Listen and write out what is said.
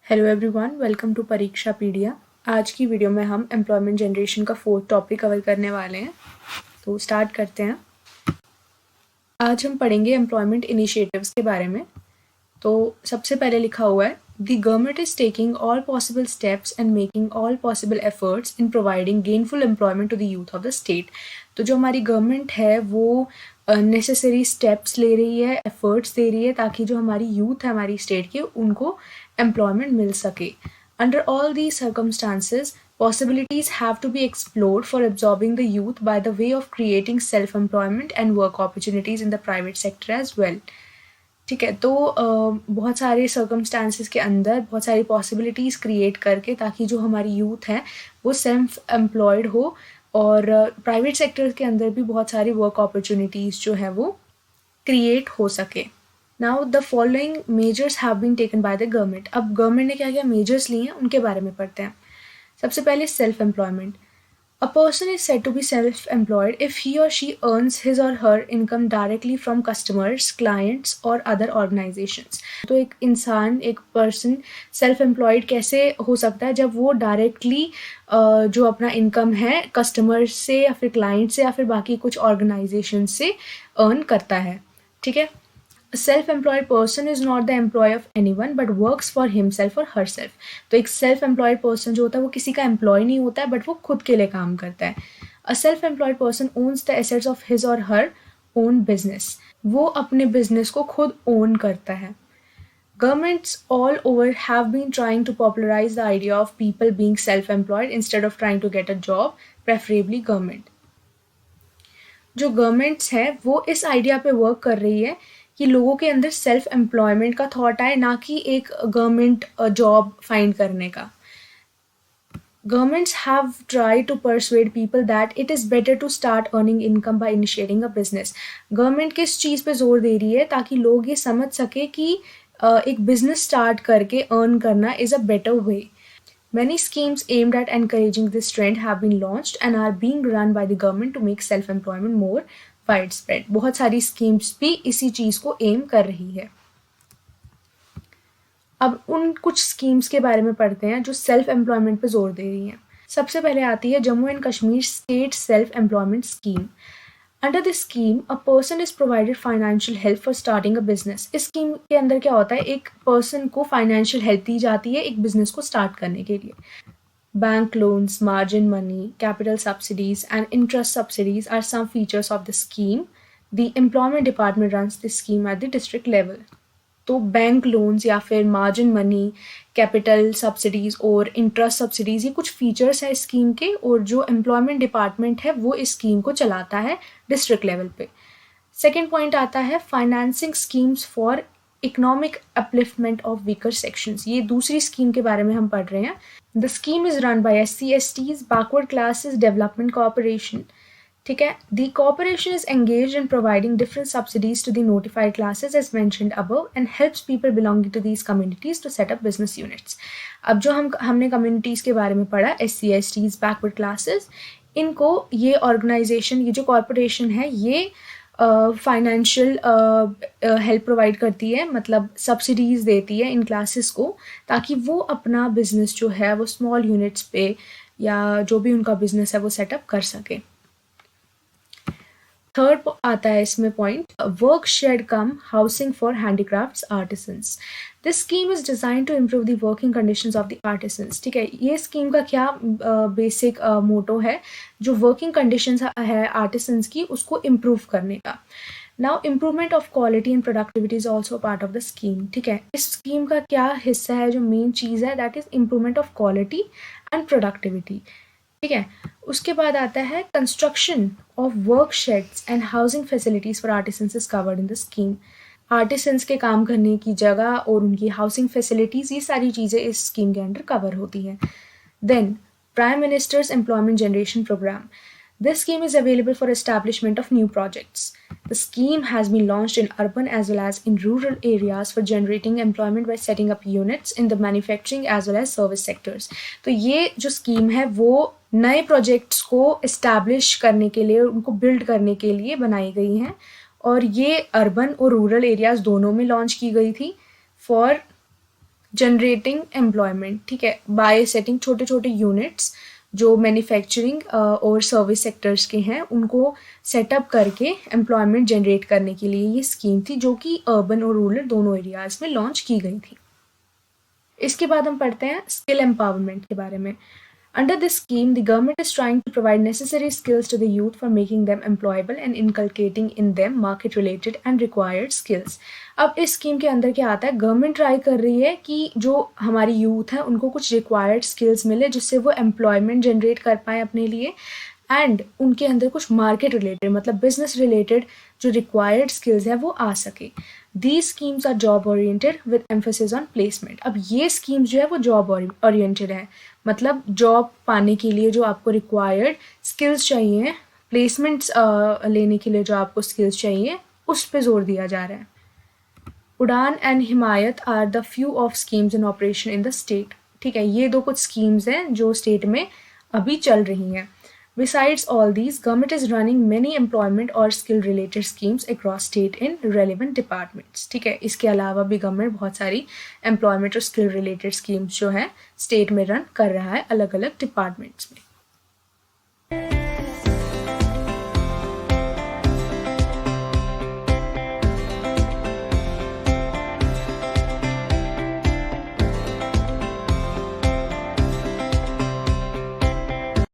Hello everyone, welcome to परीक्षा पीडिया। आज की वीडियो में हम एम्प्लॉयमेंट जनरेशन का 4th टॉपिक कवर करने वाले हैं। तो स्टार्ट करते हैं। आज हम पढ़ेंगे एम्प्लॉयमेंट इनिशिएटिव्स के बारे में। तो सबसे पहले लिखा हुआ है, the government is taking all possible steps and making all possible efforts in providing gainful employment to the youth of the state. तो जो हमारी गवर्नमेंट है वो नेसेसरी स्टेप्स ले रही है, एफर्ट्स दे रही है ताकि जो हमारी यूथ है हमारी स्टेट के, उनको एम्प्लॉयमेंट मिल सके। Under all the circumstances, possibilities have to be explored for absorbing the youth by the way of creating self-employment and work opportunities in the private sector as well. ठीक है, तो बहुत सारे सर्कमस्टांसेस के अंदर बहुत सारी पॉसिबिलिटीज़ क्रिएट करके ताकि जो हमारी यूथ है वो सेल्फ एम्प्लॉयड हो और प्राइवेट सेक्टर के अंदर भी बहुत सारी वर्क अपॉर्चुनिटीज़ जो है वो क्रिएट हो सके। Now the following measures have been taken by the government. अब गवर्नमेंट ने क्या क्या मेजर्स लिए हैं उनके बारे में पढ़ते हैं। सबसे पहले self employment. A person is said to be self-employed if he or she earns his or her income directly from customers, clients or other organizations. तो एक इंसान, एक पर्सन सेल्फ एम्प्लॉयड कैसे हो सकता है जब वो डायरेक्टली जो अपना इनकम है कस्टमर्स से या फिर क्लाइंट से या फिर बाकी कुछ ऑर्गेनाइजेशन से अर्न करता है। ठीक है, A self-employed person is not the employee of anyone but works for himself or herself. तो एक self-employed person जो होता है वो किसी का employee नहीं होता है but वो खुद के लिए काम करता है। A self-employed person owns the assets of his or her own business. वो अपने business को खुद own करता है। Governments all over have been trying to popularize the idea of people being self-employed instead of trying to get a job, preferably government. जो governments है वो इस आइडिया पे वर्क कर रही है कि लोगों के अंदर सेल्फ एम्प्लॉयमेंट का थॉट आए, ना कि एक गवर्नमेंट जॉब फाइंड करने का। Governments have tried to persuade people that it is better to start earning income by initiating a business. Government किस चीज़ पे जोर दे रही है ताकि लोग ये समझ सके कि एक बिजनेस स्टार्ट करके अर्न करना is a better way. Many schemes aimed at encouraging this trend have been launched and are being run by the government to make self-employment more widespread. बहुत सारी schemes भी इसी चीज़ को aim कर रही है। अब उन कुछ schemes के बारे में पढ़ते हैं जो self employment पे जोर दे रही हैं। सबसे पहले आती है Jammu and Kashmir state self employment scheme. Under this scheme a person is provided financial help for starting a business. इस स्कीम के अंदर क्या होता है, एक पर्सन को फाइनेंशियल हेल्प दी जाती है एक बिजनेस को स्टार्ट करने के लिए। Bank loans, margin money, capital subsidies and interest subsidies are some features of the scheme. The employment department runs this scheme at the district level. तो बैंक लोन्स या फिर मार्जिन मनी, कैपिटल सब्सिडीज़ और interest subsidies, ये कुछ features है scheme के, और जो एम्प्लॉयमेंट डिपार्टमेंट है वो इस स्कीम को चलाता है डिस्ट्रिक्ट लेवल पे। सेकेंड पॉइंट आता है financing schemes for economic upliftment of weaker sections. ये दूसरी स्कीम के बारे में हम पढ़ रहे हैं। The scheme is run by SC/STs, backward classes development corporation. ठीक है, the corporation is engaged in providing different subsidies to the notified classes as mentioned above and helps people belonging to these communities to set up business units. अब जो हमने communities के बारे में पढ़ा, SC/STs, backward classes, इनको ये organization, ये जो corporation है, ये फाइनेंशियल हेल्प प्रोवाइड करती है, मतलब सब्सिडीज़ देती है इन क्लासेस को ताकि वो अपना बिजनेस जो है वो स्मॉल यूनिट्स पे या जो भी उनका बिजनेस है वो सेटअप कर सके। थर्ड आता है इसमें point, work shed cum housing for handicrafts artisans. This scheme is design to improve the working conditions of the artisans. ठीक है, ये स्कीम का क्या बेसिक मोटो है, जो वर्किंग कंडीशंस है आर्टिसंस की उसको इम्प्रूव करने का। Now improvement of quality and productivity is also part of the scheme. ठीक है, इस स्कीम का क्या हिस्सा है, जो मेन चीज़ है that is improvement of quality and productivity. ठीक है, उसके बाद आता है construction of work shades and housing facilities for artisans is covered in the scheme. Artisans के काम करने की जगह और उनकी हाउसिंग फैसिलिटीज, ये सारी चीज़ें इस स्कीम के अंडर कवर होती हैं। Then prime minister's employment generation program. This scheme is available for establishment of new projects. The scheme has been launched in urban as well as in rural areas for generating employment by setting up units in the manufacturing as well as service sectors. तो ये जो scheme है वो नए projects को establish करने के लिए, उनको बिल्ड करने के लिए बनाई गई हैं, और ये अर्बन और रूरल एरियाज दोनों में लॉन्च की गई थी फॉर जनरेटिंग एम्प्लॉयमेंट, ठीक है, बाय सेटिंग छोटे छोटे यूनिट्स जो मैन्युफैक्चरिंग और सर्विस सेक्टर्स के हैं उनको सेटअप करके एम्प्लॉयमेंट जनरेट करने के लिए ये स्कीम थी, जो कि अर्बन और रूरल दोनों एरियाज में लॉन्च की गई थी। इसके बाद हम पढ़ते हैं स्किल एम्पावरमेंट के बारे में। Under this scheme, the government is trying to provide necessary skills to the youth for making them employable and inculcating in them market-related and required skills. अब इस स्कीम के अंदर क्या आता है, गवर्नमेंट ट्राई कर रही है कि जो हमारी यूथ है उनको कुछ रिक्वायर्ड स्किल्स मिले जिससे वो एम्प्लॉयमेंट जनरेट कर पाए अपने लिए, एंड उनके अंदर कुछ मार्केट रिलेटेड मतलब बिजनेस रिलेटेड जो रिक्वायर्ड स्किल्स है वो आ सके। These schemes are job oriented with emphasis on placement. अब ये स्कीम्स जो है वो जॉब ओरिएंटेड है, मतलब जॉब पाने के लिए जो आपको रिक्वायर्ड स्किल्स चाहिए, प्लेसमेंट्स लेने के लिए जो आपको स्किल्स चाहिए, उस पे जोर दिया जा रहा है। Udaan and Himayat are the few of schemes in operation in the state, ठीक है, ये दो कुछ स्कीम्स हैं जो स्टेट में अभी चल रही हैं। Besides all these, government is running many employment or skill related schemes across state in relevant departments, ठीक है, इसके अलावा भी गवर्नमेंट बहुत सारी एम्प्लॉयमेंट और स्किल रिलेटेड स्कीम्स जो है स्टेट में रन कर रहा है अलग अलग डिपार्टमेंट्स में।